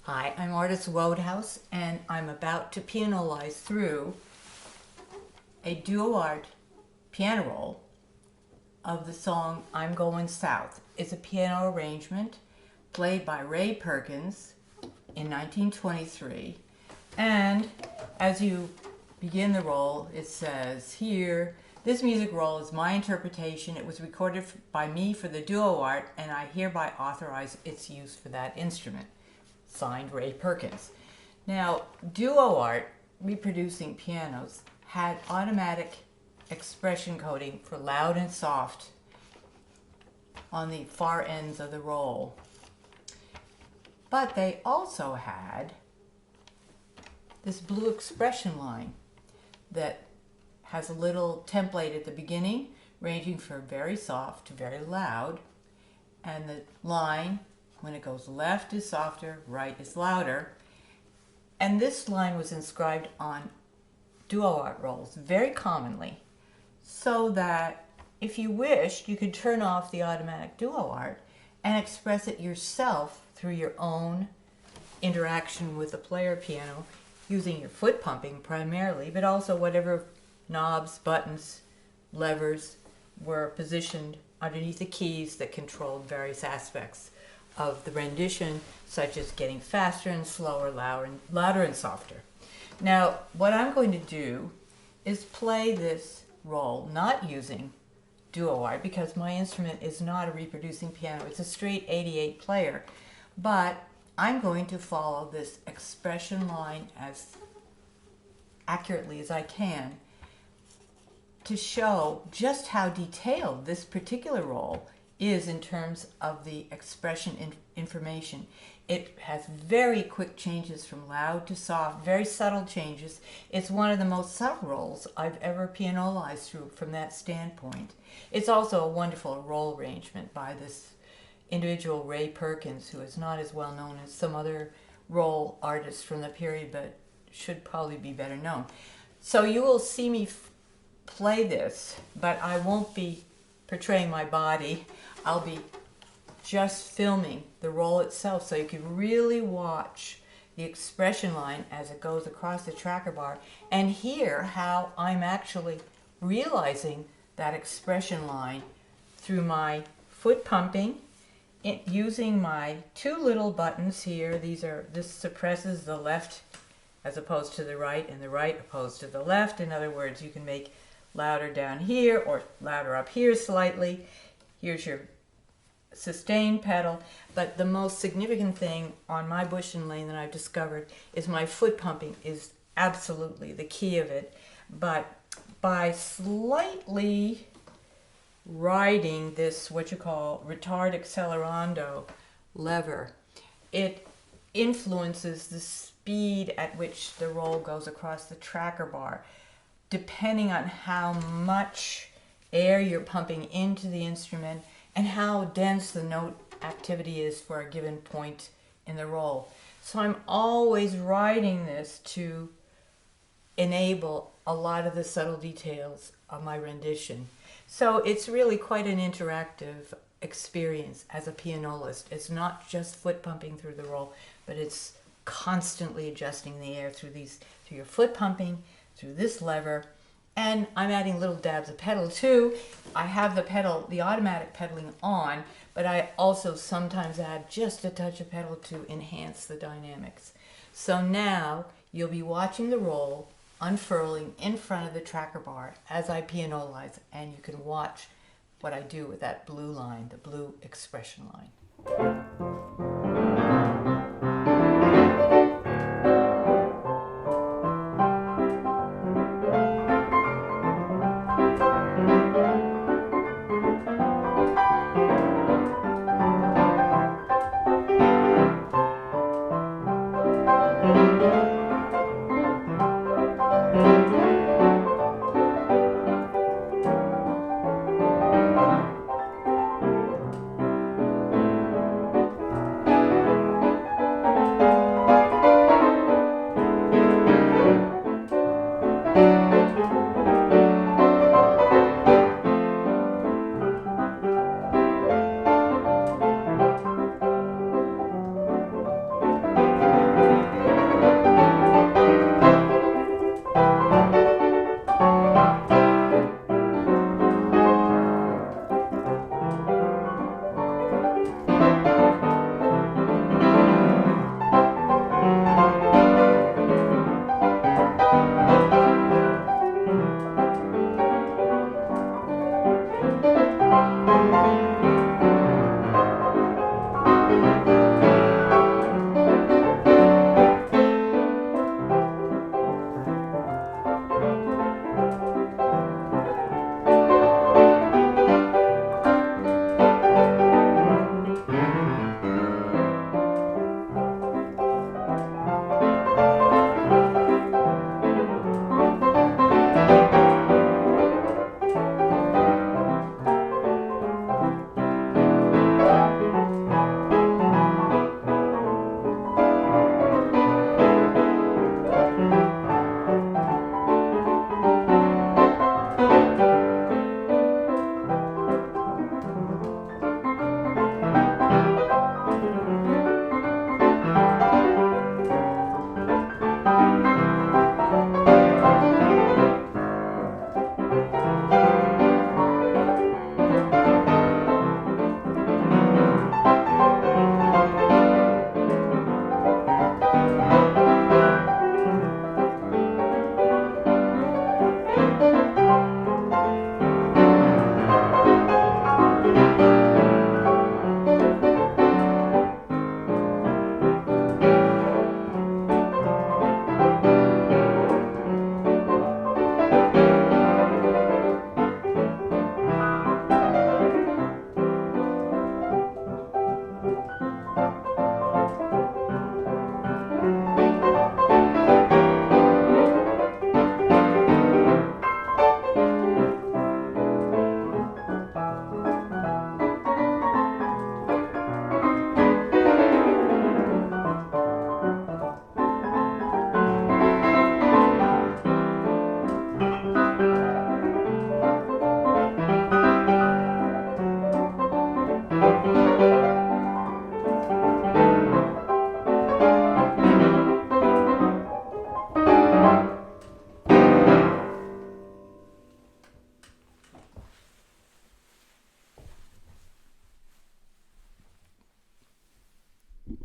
Hi, I'm Artis Wodehouse, and I'm about to pianolize through a duo art piano roll of the song I'm Goin South. It's a piano arrangement played by Ray Perkins in 1923, and as you begin the roll, it says here, "This music roll is my interpretation. It was recorded by me for the duo art, and I hereby authorize its use for that instrument." Signed, Ray Perkins. Now, duo art, reproducing pianos, had automatic expression coding for loud and soft on the far ends of the roll. But they also had this blue expression line that has a little template at the beginning, ranging from very soft to very loud, and the line, when it goes left is softer, right is louder. And this line was inscribed on duo art rolls very commonly, so that if you wished, you could turn off the automatic duo art and express it yourself through your own interaction with the player piano, using your foot pumping primarily, but also whatever knobs, buttons, levers were positioned underneath the keys that controlled various aspects of the rendition, such as getting faster and slower, louder and softer. Now, what I'm going to do is play this roll not using duo art, because my instrument is not a reproducing piano. It's a straight 88 player, but I'm going to follow this expression line as accurately as I can to show just how detailed this particular roll is in terms of the expression information. It has very quick changes from loud to soft, very subtle changes. It's one of the most subtle rolls I've ever pianolized through from that standpoint. It's also a wonderful roll arrangement by this individual, Ray Perkins, who is not as well known as some other roll artists from the period, but should probably be better known. So you will see me play this, but I won't be portraying my body. I'll be just filming the roll itself, so you can really watch the expression line as it goes across the tracker bar and hear how I'm actually realizing that expression line through my foot pumping, using my two little buttons here. This suppresses the left as opposed to the right, and the right opposed to the left. In other words, you can make louder down here or louder up here slightly. Here's your sustain pedal, but the most significant thing on my bush and lane that I've discovered is my foot pumping is absolutely the key of it. But by slightly riding this, what you call retard accelerando lever, it influences the speed at which the roll goes across the tracker bar, depending on how much air you're pumping into the instrument and how dense the note activity is for a given point in the roll. So I'm always writing this to enable a lot of the subtle details of my rendition. So it's really quite an interactive experience as a pianolist. It's not just foot pumping through the roll, but it's constantly adjusting the air through your foot pumping, through this lever. And I'm adding little dabs of pedal too. I have the automatic pedaling on, but I also sometimes add just a touch of pedal to enhance the dynamics. So now you'll be watching the roll unfurling in front of the tracker bar as I pianolize, and you can watch what I do with that blue line, the blue expression line.